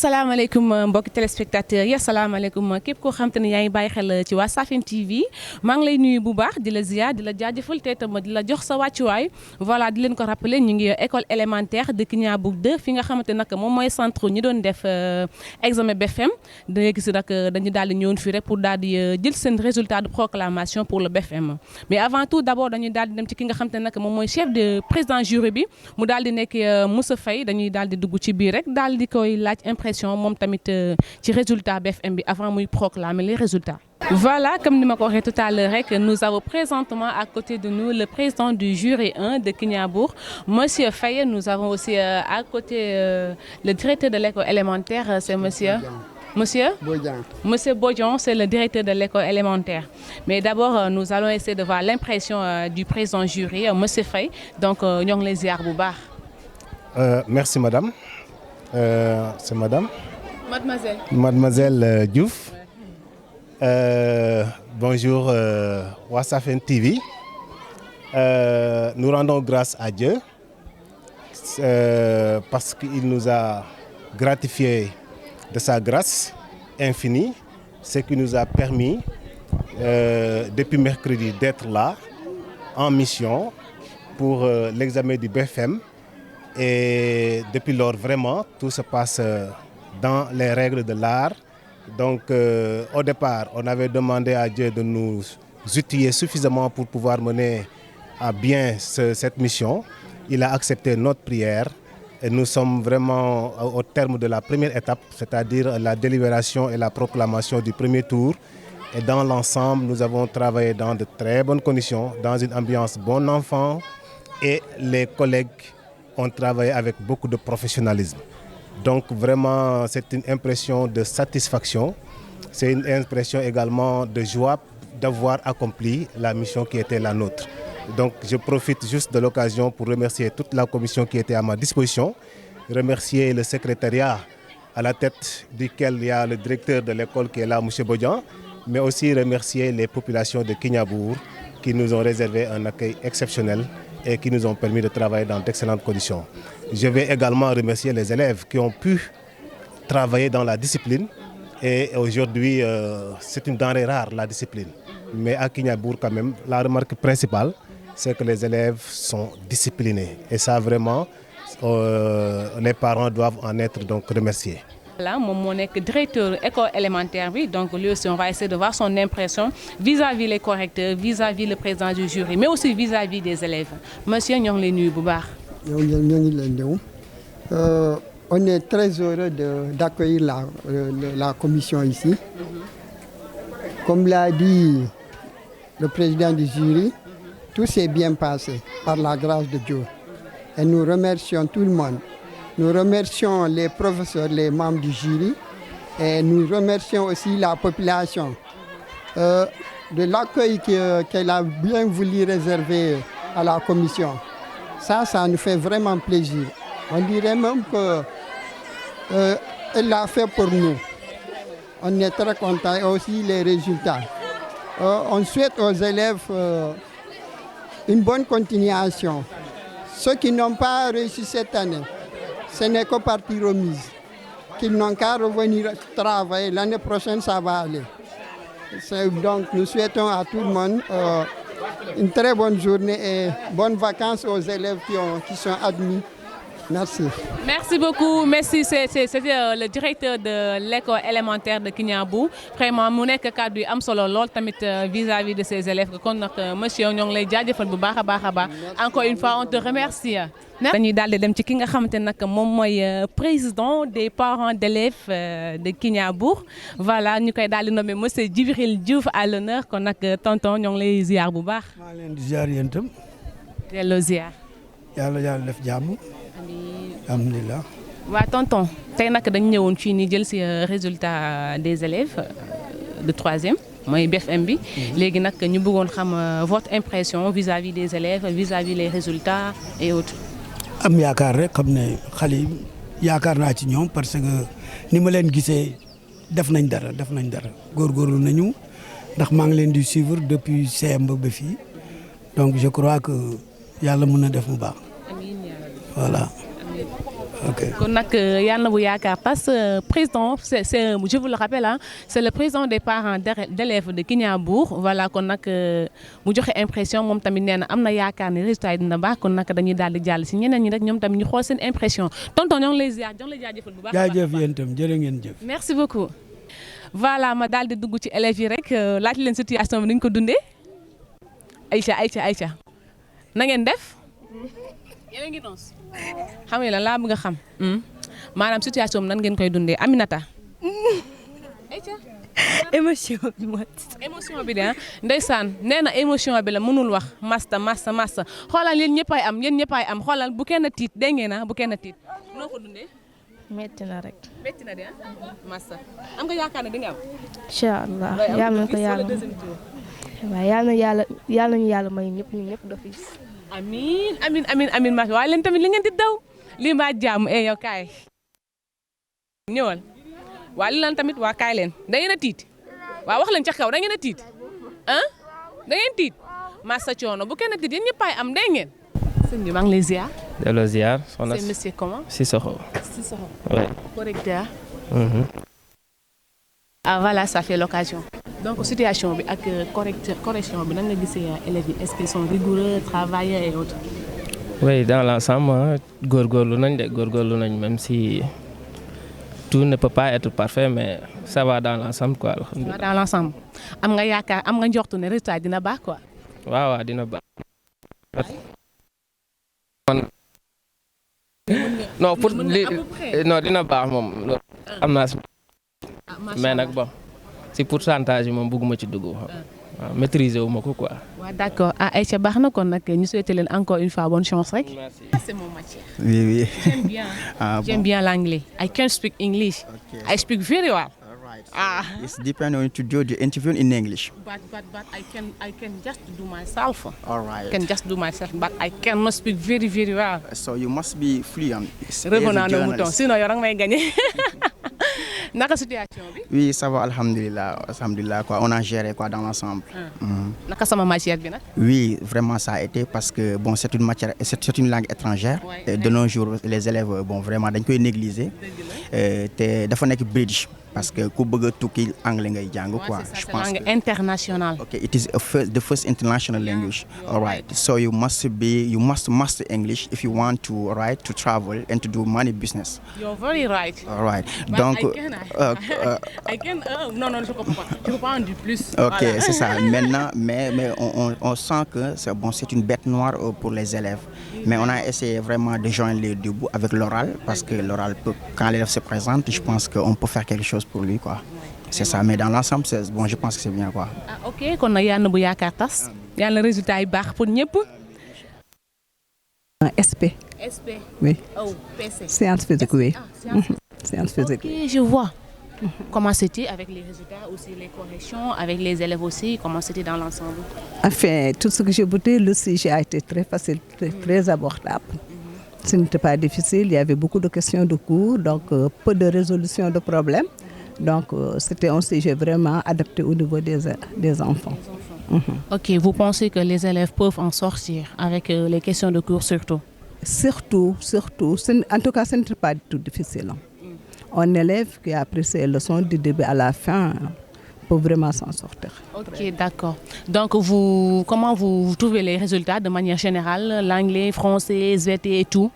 asalaamaaleykum mbokki téléspectateurs yi asalaamaaleykum képp koo xam te ne yaa ngi bàyyi xel ci waa Safin TV maa ngi lay nuyu bu baax di la ziar di la jaajëfal te itam di la jox sa wàccuwaay voilà di leen ko rappeler ñu ngi école élémentaire de Kignanbour 2 fi nga xamante nag moom mooy centre ñi doon def examen BFM da ngay gis nag dañu daal di ñëwoon fii rek pour daal di jël seen résultat de proclamation pour le BFM mais avant tout d' abord dañuy daal di dem ci ki nga xamante ne nag moom mooy chef de président jury bi mu daal di nekk Moussa Faye dañuy daal di dugg ci biir rek daal di koy laaj impression moom tamit ci résultat BFM bi avant muy proclamer les résultats. Voilà, comme nous m'avons dit tout à l'heure, nous avons présentement à côté de nous le président du jury 1 de Kignanbour, Monsieur Faye. Nous avons aussi à côté le directeur de l'école élémentaire, c'est Monsieur Bodian. Monsieur Bodian, c'est le directeur de l'école élémentaire. Mais d'abord, nous allons essayer de voir l'impression du président du jury, Monsieur Faye. Donc, nous les Boubar. Merci madame. C'est madame. Mademoiselle. Mademoiselle Diouf. Bonjour Safin TV. Nous rendons grâce à Dieu parce qu'il nous a gratifié de sa grâce infinie, ce qui nous a permis depuis mercredi d'être là en mission pour l'examen du BFM. Et depuis lors, vraiment, tout se passe dans les règles de l'art. Donc, au départ, on avait demandé à Dieu de nous outiller suffisamment pour pouvoir mener à bien cette mission. Il a accepté notre prière et nous sommes vraiment au terme de la première étape, c'est-à-dire la délibération et la proclamation du premier tour. Et dans l'ensemble, nous avons travaillé dans de très bonnes conditions, dans une ambiance bon enfant, et les collègues ont travaillé avec beaucoup de professionnalisme. Donc vraiment, c'est une impression de satisfaction. C'est une impression également de joie d'avoir accompli la mission qui était la nôtre. Donc je profite juste de l'occasion pour remercier toute la commission qui était à ma disposition, remercier le secrétariat à la tête duquel il y a le directeur de l'école qui est là, M. Bodian, mais aussi remercier les populations de Kignanbour qui nous ont réservé un accueil exceptionnel et qui nous ont permis de travailler dans d'excellentes conditions. Je vais également remercier les élèves qui ont pu travailler dans la discipline. Et aujourd'hui, c'est une denrée rare, la discipline. Mais à Kignanbour, quand même, la remarque principale, c'est que les élèves sont disciplinés. Et ça, vraiment, les parents doivent en être donc remerciés. Là, mon directeur école élémentaire, donc lui aussi, on va essayer de voir son impression vis-à-vis les correcteurs, vis-à-vis le président du jury, mais aussi vis-à-vis des élèves. Monsieur Nyonglenu Boubar. On est très heureux d'accueillir la commission ici. Comme l'a dit le président du jury, tout s'est bien passé par la grâce de Dieu. Et nous remercions tout le monde. Nous remercions les professeurs, les membres du jury et nous remercions aussi la population de l'accueil qu'elle a bien voulu réserver à la commission. Ça nous fait vraiment plaisir. On dirait même qu'elle l'a fait pour nous. On est très contents et aussi les résultats. On souhaite aux élèves une bonne continuation. Ceux qui n'ont pas réussi cette année, ce n'est que partie remise. Qu'ils n'ont qu'à revenir travailler. L'année prochaine, ça va aller. Donc, nous souhaitons à tout le monde une très bonne journée et bonnes vacances aux élèves qui sont admis. Merci. Merci beaucoup. Merci. C'était le directeur de l'école élémentaire de Kignanbour. Vraiment, mu nekk kàddu yi am solo lool tamit vis-à-vis de ses élèves. Kon nag monsieur ñoo ngi lay jaajëfal bu baax a baax a baax. Encore une fois, on te remercie. dañuy daal di dem ci ki nga xamante ne nag moom mooy président des parents d'élèves de Kignanbour. Voilà ñu koy daal di nommé monsieur Djibril Diouf à l'honneur kon nag tonton ñoo ngi lay ziar bu baax. maa leen di ziar yéen itam. delloo ziar. yàlla def jàmm. alhamdulilah. waa tonton tey nag dañu ñëwoon fii nii jël ci résultat des élèves de troisième mooy BFM bi. léegi nag ñu bëggoon xam votre impression vis-à-vis des élèves vis-à-vis les résultats et autres. am yaakaar rek xam ne xale yi yaakaar naa ci ñoom parce que ni ma leen gisee def nañ dara góorgóorlu nañu ndax maa ngi leen di suivre depuis CM ba fii donc je crois que yàlla mën na def mu baax. amiin voilà. ok. kon nag yàlla na bu yaakaar tas président c'est je vous le rappelle ah c'est le président des parents d'élèves de Guignambour voilà kon nag mu joxe impression moom tamit nee na am na yaakaar ne résultat yi dina baax kon nag dañuy daal di jàll si ñeneen ñi rek ñoom tamit ñu xool seen impression tonton ñoo ngi lay ziar ñoo ngi lay jaajëfal bu baax. jaajëf yéen itam jërë ngeen jëf. merci beaucoup. voilà ma daal di dugg ci élèves yi rek laaj leen situation bi ni ñu ko dundee Aïcha na ngeen def. yéen a ngi noos xam nga lan laa bëgg a xam maanaam situation bi nan ngeen koy dundee Aminata. émotion bi émotion bi de ah ndeysaan nee na émotion bi la mënul wax masta xoolal yéen ñëppay am xoolal bu kenn tiit dégg ngeen na bu kenn tiit noo ko dundee. metti na rek. metti na de ah masta am nga yaakaar ne di nga am. incha allah yal na ko yàlla waaw yal nañu yàlla may ñëpp d'office. amiin ma waaye leen tamit li ngeen di daw lii mbaa jàmm yow kaay ñëwal waa li lan tamit waa kaay leen da ngeen a tiit waa wax leen ca kaw da ngeen a tiit ah da ngeen tiit massa coono bu kenn tiit yéen ñëppaay am dégg ngeen. sëñ bi maa ngi lay ziar. delloo ziar. c'est monsieur comment. Sissoko. oui. correcteur. Voilà ça fait l'occasion. donc situation bi ak correction bi nan nga gisee élèves yi est-ce qu'ils sont rigoureux travailleurs et autres. oui dans l'ensemble góorgóorlu nañ même si tout ne peut pas être parfait mais ça va dans l'ensemble quoi. alhamdulilah dans l'ensemble am nga yaakaar am nga njortu ne résultat dina baax quoi. waaw dina baax. non pour li non dina baax moom loolu am naa si. mais nag bon si pourcentage yi moom bëgguma ci dugg. waaw maîtriser wu ma ko quoi. waaw d'accord Aïcha baax na kon nag ñu souhaiter leen encore une fois bonne chance rek. Merci. C'est mon matière. Oui. J'aime bien. J'aime bien l'anglais. I can speak English. Okay. I speak very well. All right. It's depending on to do the interview in English. But I can just do myself. All right. I can just do myself, but I cannot speak very well. So you must be fluent. Revenons à nos moutons. Sinon yow danga may gagner. Naka situation bi. Oui, ça va alhamdulillah quoi. On a géré quoi dans l'ensemble. Naka sama matière bi nag. Oui, vraiment ça a été parce que bon c'est une matière c'est une langue étrangère. Ouais. Et de nos jours les élèves bon vraiment dañ koy négliger. Te dafa nekk bridge parce que ku bëgg a tukki anglais ngay jàng quoi. Je pense langue internationale. Okay, it is the first international language. All right. So you must master English if you want to to travel and to do money business. You're very right. All right. But Donc I can non je comprends pas. Je peux pas en dire plus. OK, Voilà. c'est ça. Maintenant mais on sent que c'est une bête noire pour les élèves. Mais on a essayé vraiment de joindre les deux bouts avec l'oral parce que l'oral quand l'élève se présente, je pense qu'on peut faire quelque chose pour lui quoi. C'est ça, mais dans l'ensemble je pense que c'est bien quoi. OK kon nag yàlla na bu yaakaar tas. yàlla na résultat yi baax pour ñëpp. SP. Oui. Oh, PC. Sciences physiques, oui. Sciences physiques. OK, je vois. Comment c'était avec les résultats aussi, les corrections, avec les élèves aussi, comment c'était dans l'ensemble? Enfin, tout ce que j'ai voté, le sujet a été très facile, très abordable. Ce n'était pas difficile, il y avait beaucoup de questions de cours, donc peu de résolution de problèmes. Donc c'était un sujet vraiment adapté au niveau des enfants. OK, vous pensez que les élèves peuvent en sortir avec les questions de cours surtout? Surtout. En tout cas, ce n'était pas du tout difficile. Un élève qui a appris ses leçons du début à la fin peut vraiment s'en sortir. OK, d'accord. Donc comment vous trouvez les résultats de manière générale, l'anglais, français, SVT et tout?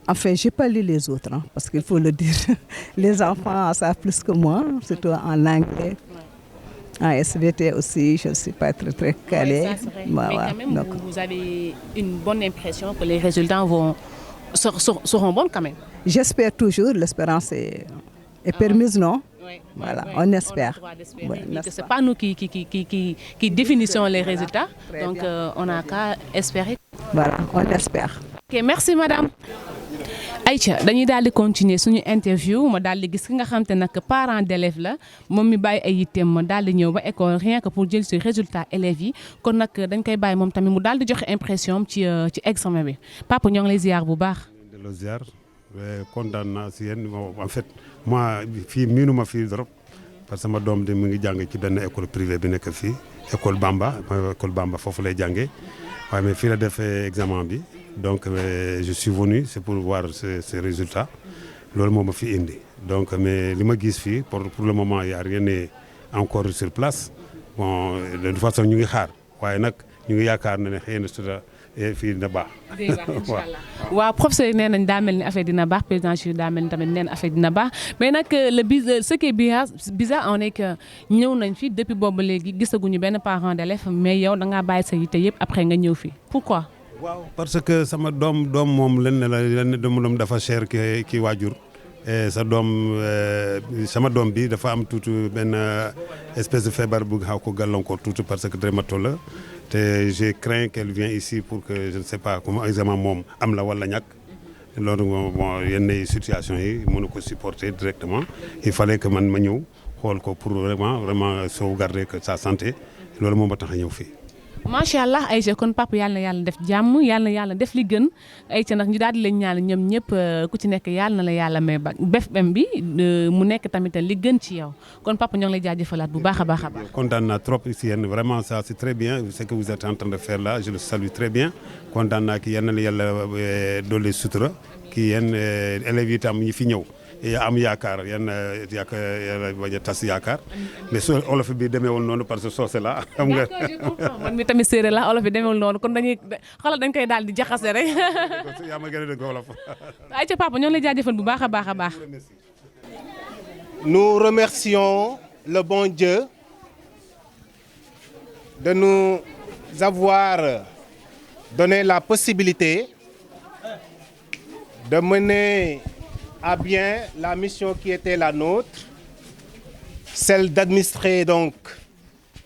Enfin, j'ai pas lu les autres, parce qu'il faut le dire. Les enfants savent plus que moi, surtout en anglais. En SVT aussi, je ne suis pas très calée. Oui, ça c'est vrai. Mais quand même, vous avez une bonne impression que les résultats seront bons quand même. J'espère toujours, l'espérance est permise, non? Oui, voilà, oui, on espère. On a le droit d'espérer. C'est pas nous qui définissons les résultats, donc on a qu'à espérer. Voilà, on espère. OK, merci madame. Aïcha dañuy daal di continuer suñu interview ma daal di gis ki nga xam te nag parent d'élève la moom mi bàyyi ay yitteem ma daal di ñëw ba école rien que pour jël ci résultat élèves yi kon nag dañ koy bàyyi moom tamit mu daal di joxe impression ci examen bi papa ñoo ngi lay ziar bu baax. de la ziar kontaan naa si yéen en fait moi fii miinuma fii trop parce que sama doom de mu ngi jàng ci benn école privée bi nekk fii école Bamba foofu lay jàngee waaye mais fii la defee examen bi Donc je suis venu, c'est pour voir ces résultats. Loolu moo ma fi indi. Donc mais li ma gis fii pour le moment il y a rien n'est encore sur place. Bon de toute façon ñu ngi xaar waaye nag ñu ngi yaakaar ne xëy na suba fii dina baax. dina baax incha allah waaw professeur yi nee nañ daa mel ni affaire dina baax président Chir daa mel ni tamit nee na affaire dina baax mais nag ce qui est bizarre on est que ñëw nañ fi depuis boobu léegi gisaguñu benn parent d'élève mais yow da ngaa bàyyi sa yitte yëpp après nga ñëw fi pourquoi. waaw parce que sama doom moom lenn doom dafa cher ki waajur. sa doom sama doom bi dafa am tuuti benn espèce de feebar bu xaw ko gàllankoor tuuti parce que dermato la te je crains qu'elle vienne ici pour que je ne sais pas comment examen moom am la wala ñàkk loolu bon yenn situation yi mënu ko supporter directement il fallait que man ma ñëw xool ko pour vraiment sauvegarder que sa santé loolu moom ba tax a ñëw fii. macha allah Aïcha kon papa yàlla na yàlla def jàmm yàlla na yàlla def li gën Aïcha nag ñu daal di leen ñaan ñoom ñëpp ku ci nekk yàlla na la yàlla may ba BFM bi mu nekk tamit li gën ci yow kon papa ñoo ngi lay jaajëfalaat bu baax a baax a baax. kontaan naa trop si yéen vraiment ça c'est très bien ce que vous êtes en train de faire là je le salue très bien kontaan naa ki yal na la yàlla dolli sutura ki yéen élèves yi tam yi fi ñëw. am yaakaar yàlla bañ a tas yaakaar mais su olof bi demeewul noonu parce que soose la xam nga. man mi tamit séeréer la olof bi demeewul noonu kon dañuy xoolal dañ koy daal di jaxase rek. yaa ma gën a dégg olof. ay ca papa ñoo ngi lay jaajëfal bu baax a baax a baax. Nous remercions le bon Dieu de nous avoir donné la possibilité de mener à bien la mission qui était la nôtre, celle d'administrer donc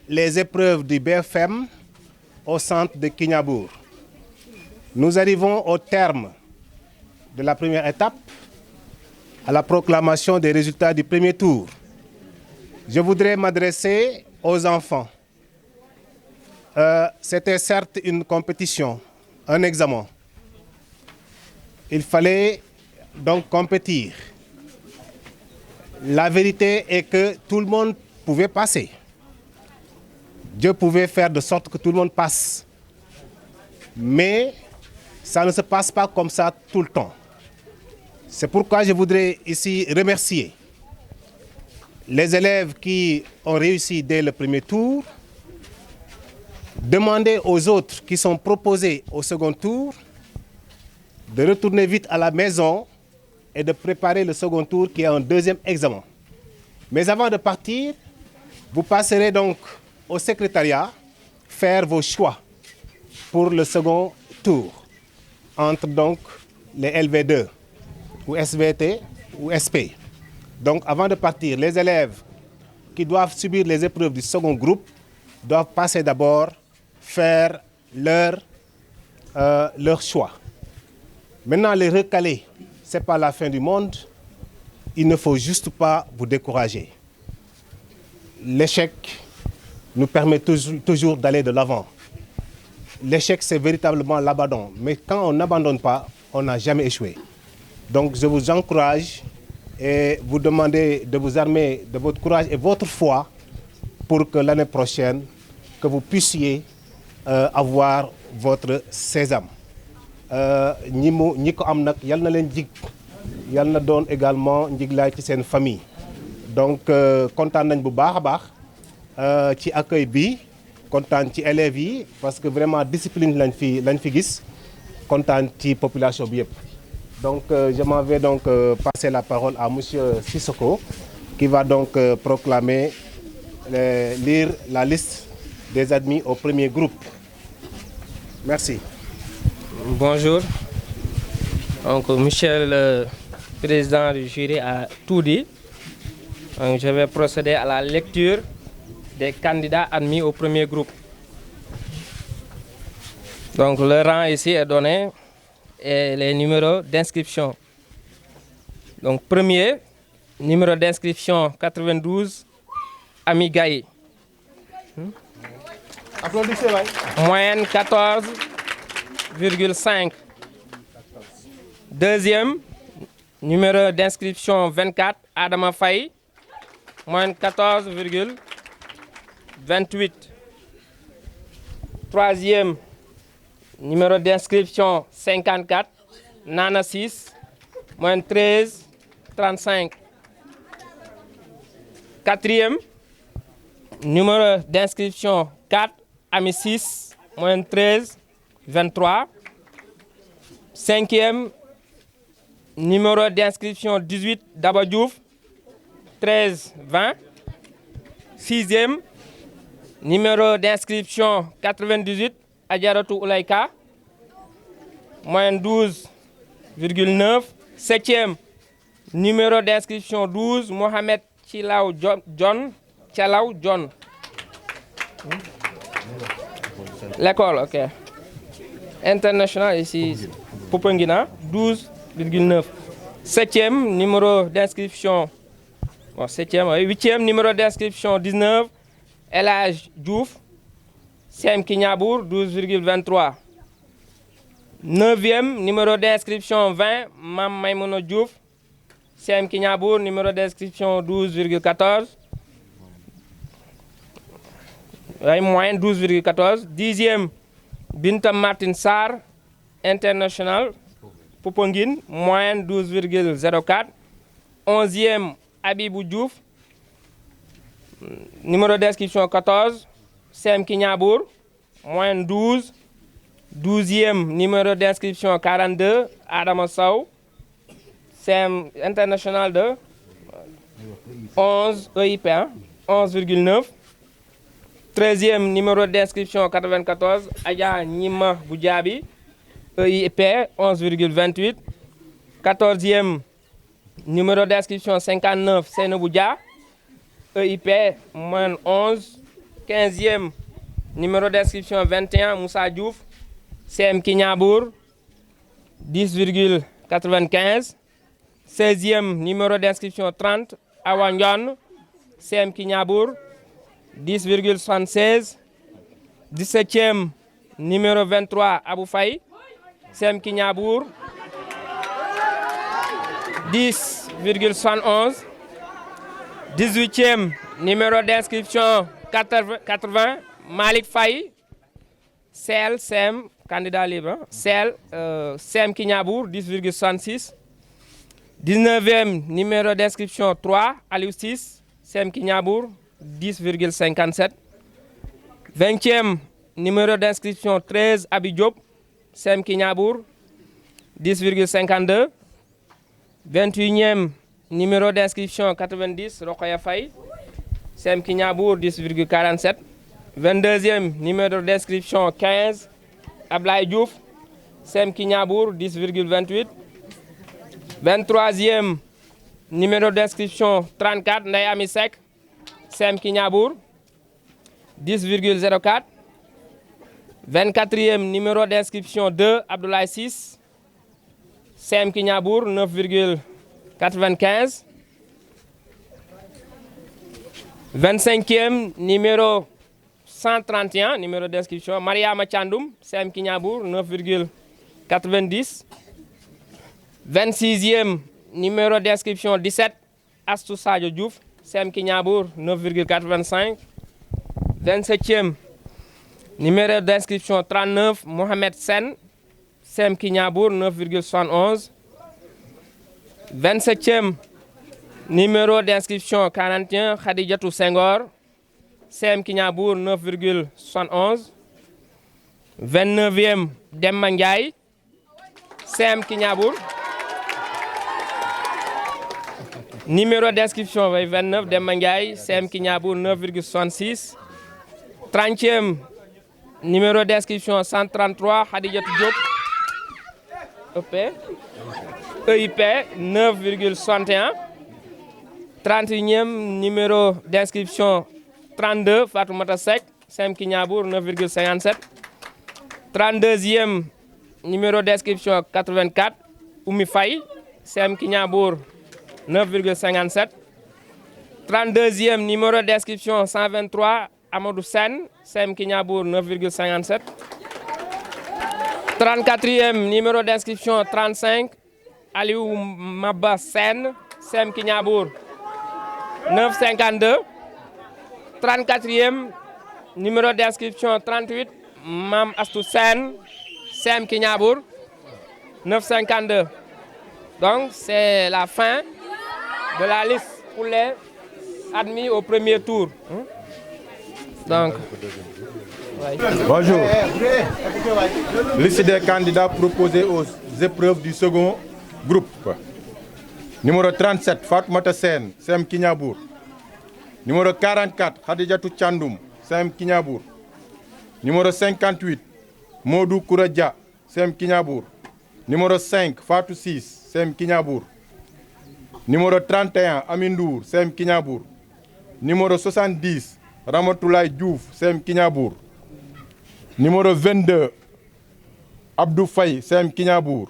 les épreuves du BFM au centre de Kignanbour. Nous arrivons au terme de la première étape, à la proclamation des résultats du premier tour. Je voudrais m'adresser aux enfants. C'était certes une compétition, un examen. Il fallait donc compétir. La vérité est que tout le monde pouvait passer. Dieu pouvait faire de sorte que tout le monde passe. Mais ça ne se passe pas comme ça tout le temps. C'est pourquoi je voudrais ici remercier les élèves qui ont réussi dès le premier tour, demander aux autres qui sont proposés au second tour de retourner vite à la maison et de préparer le second tour qui est un deuxième examen. Mais avant de partir, vous passerez donc au secrétariat faire vos choix pour le second tour entre donc les LV2 ou SVT ou SP. Donc avant de partir, les élèves qui doivent subir les épreuves du second groupe doivent passer d'abord faire leur choix. Maintenant, les recalés, ce n'est pas la fin du monde. Il ne faut juste pas vous décourager. L'échec nous permet toujours d'aller de l'avant. L'échec, c'est véritablement l'abandon. Mais quand on n'abandonne pas, on n'a jamais échoué. Donc, je vous encourage et vous demandez de vous armer de votre courage et votre foi pour que l'année prochaine, que vous puissiez avoir votre sésame. ñi ko am nag yal na leen jig yal na doon également njiglaay ci seen famille donc kontaan nañ bu baax a baax ci accueil bi kontaan ci élèves yi parce que vraiment discipline lañ fi gis kontaan ci population bi yëpp donc je m'en vais donc passer la parole à monsieur Sissoko qui va donc proclamer lire la liste des admis au premier groupe. Merci. Bonjour. Donc, Michel, le président du jury, a tout dit. Donc, je vais procéder à la lecture des candidats admis au premier groupe. Donc, le rang ici est donné et les numéros d'inscription. Donc, premier, numéro d'inscription 92, Ami Gaye. Applaudissez, ouais. Moyenne 14,5. Deuxième, numéro d'inscription 24, Adama Faye, moyenne 14,28. Troisième, numéro d'inscription 54, Nana 6, moins 13, 35. Quatrième, numéro d'inscription 4, Ami 6, moins 13, 23. Cinquième, numéro d'inscription 18, Daba Diouf, 13, 20. Sixième, numéro d'inscription 98, Adjaratou Oulaïka, moins 12,9. Septième, numéro d'inscription 12, Mohamed Chilaou John. L'école, ok. International ici, Popenguina, 12,9. Septième, numéro d'inscription, bon, septième, oui. Huitième, numéro d'inscription 19, Elage Diouf, CM Kinyabour, 12,23. Neuvième, numéro d'inscription 20, Mam Maïmono Diouf, CM Kinyabour, numéro d'inscription 12,14. Oui, moyenne 12,14. Dixième, Binta Martin Sarr, International, Popenguine, moyenne 12,04. Onzième, Abibou Diouf, numéro d'inscription 14, CM Kinyabour, moyenne 12. Douzième, numéro d'inscription 42, Adama Sow, CM International de 11, EIP, 11,9. 13e, numéro d'inscription 94, Aya Nima Boudjabi, EIP, 11,28. 14e, numéro d'inscription 59, Seynou Boudja, EIP, moins 11. 15e, numéro d'inscription 21, Moussa Diouf, CM Kinyabour, 10,95. 16e, numéro d'inscription 30, Awanyon, CM Kinyabour, 10,76. 17e, numéro 23, Abou Faye, CM Kinyabour, 10,71. 18e, numéro d'inscription 80, Malik Faye, CL, CM, candidat libre, CL, CM Kinyabour, 10,66. 19e, numéro d'inscription 3, Aliou 6, CM Kinyabour, 10,57. 20e, numéro d'inscription 13, Abi Diop, CM Kinyabour, 10,52. 21e, numéro d'inscription 90, Rokhaya Faye, CM Kinyabour, 10,47. 22e, numéro d'inscription 15, Ablaye Diouf, CM Kinyabour, 10,28. 23e, numéro d'inscription 34, Nayami Sek, CM Kinyabour, 10,04. 24e, numéro d'inscription 2, Abdoulaye 6, CM Kinyabour, 9,95. 25e, numéro 131, numéro d'inscription, Mariama Chandoum, CM Kinyabour, 9,90. 26e, numéro d'inscription 17, Astou Sadio Diouf, CM Kinyabour, 9,85. 27e, numéro d'inscription 39, Mohamed Sen, CM Kinyabour, 9,71. 27e, numéro d'inscription 41, Khadijatou Senghor, CM Kinyabour, 9,71. 29e, Demba Ndiaye, CM Kinyabour. Numéro d'inscription 29, Demba Ndiaye, CM Kinyabour, 9,66. 30e, numéro d'inscription 133, Khadijatou Diop, EIP, 9,61. 31e, numéro d'inscription 32, Fatoumata Sek, CM Kinyabour, 9,57. 32e, numéro d'inscription 84, Oumi Faye, CM Kinyabour, 9,57. 32e, numéro d'inscription 123, Amadou Sen, CM Kinyabour, 9,57. 34e, numéro d'inscription 35, Aliou Mabba Sen, CM Kinyabour, 9,52. 34e, numéro d'inscription 38, Mam Astou Sen, CM Kignanbour, 952. Donc, c'est la fin de la liste pour les admis au premier tour. Donc, bonjour. Liste des candidats proposés aux épreuves du second groupe. Numéro 37, Fatoumata Sen, CM Kignanbour. Numéro 44, Khadijatou Tchandoum, CM Kignanbour. Numéro 58, Modou Kouradja, CM Kignanbour. Numéro 5, Fatou 6, CM Kignanbour. Numéro 31, Amindour, CM Kignanbour. Numéro 70, Ramatoulaye Diouf, CM Kignanbour. Numéro 22, Abdou Faye, CM Kignanbour.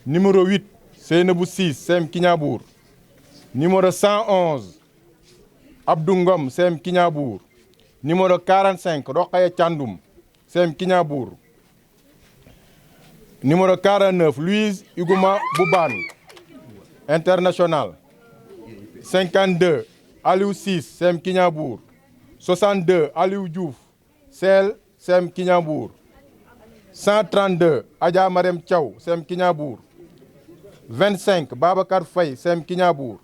Numéro 8, Seynabou 6, CM Kignanbour. Numéro 111, Abdou Ngom, CM Kignanbour. Numéro 45, Rokhaya Tchandoum, CM Kignanbour. Numéro 49, Louise Igouma Boubane, international. 52, Aliou 6, CM Kignanbour. 62, Aliou Diouf, CM Kignanbour. 132, Adja Marem Thiaw, CM Kignanbour. 25, Babacar Faye, CM Kignanbour.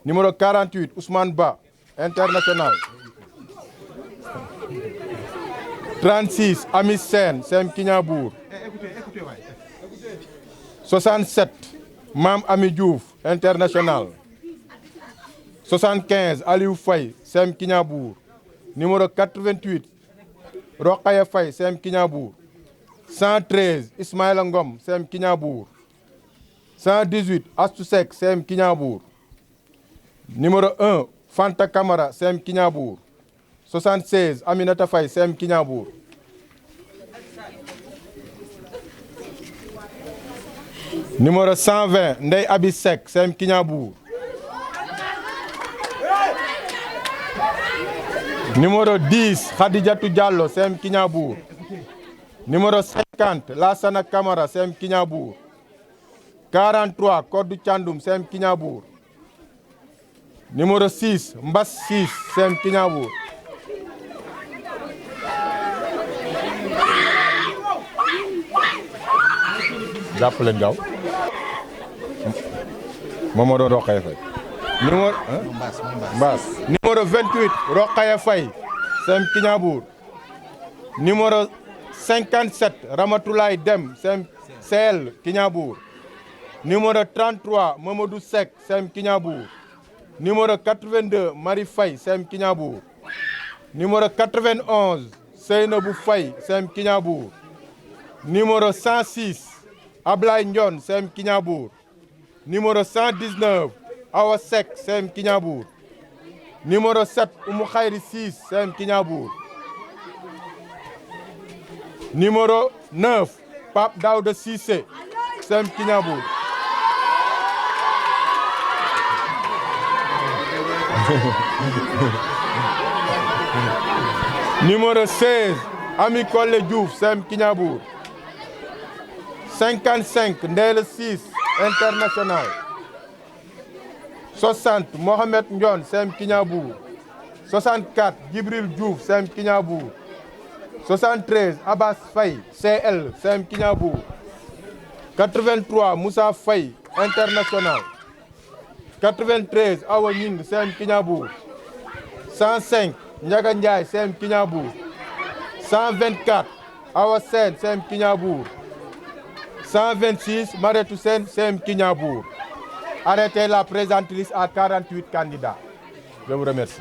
Numéro 48, Ousmane Ba, international. 36, Amis Sen, CM Kignanbour. 67, Mam Ami Diouf, international. 75, Aliou Faye, CM Kignanbour. Numéro 88, Rokhaya Faye, CM Kignanbour. 113, Ismaël Ngom, CM Kignanbour. 118, Astou Seck, CM Kignanbour. Numéro 1, Fanta Kamara, CM Kignanbour. 76, Aminata Faye, CM Kignanbour. Numéro 120, Ndeye Abi Seck, CM Kignanbour. Numéro 10, Khadijatou Diallo, CM Kignanbour. Numéro 50, Lassana Kamara, CM Kignanbour. 43, Kodou Tchandoum, CM Kignanbour. Numéro 6, Mbass 6, CM Kignanbour. J'appelle Ndiaw. Mamadou Rokhaya Faye. Numéro 28, Rokhaya Faye, CM Kignanbour. Numéro 57, Ramatoulaye Dem, CL Kignanbour. Numéro 33, Mamadou Seck, CM Kignanbour. Numéro 82, Marie Faye, CM Kignanbour. Numéro 91, Seynabou Faye, CM Kignanbour. Numéro 106, Ablaye Ndion, CM Kignanbour. Numéro 119, Awa Seck, CM Kignanbour. Numéro 7, Oumou Khayri 6, CM Kignanbour. Numéro 9, Pape Daouda Cissé, CM Kignanbour. Numéro 16, Ami Kolle Diouf, CM Kignanbour. 55, Ndele 6, international. 60, Mohamed Ndion, CM Kignanbour. 64, Djibril Diouf, CM Kignanbour. 73, Abbas Faye, CL, CM Kignanbour. 83, Moussa Faye, international. 93, Awa Ning, CM Kignanbour. 105, Ndiaga Ndiaye, CM Kignanbour. 124, Awa Sen, CM Kignanbour. 126, Maretou Sen, CM Kignanbour. Arrêtez la présente liste à 48 candidats. Je vous remercie.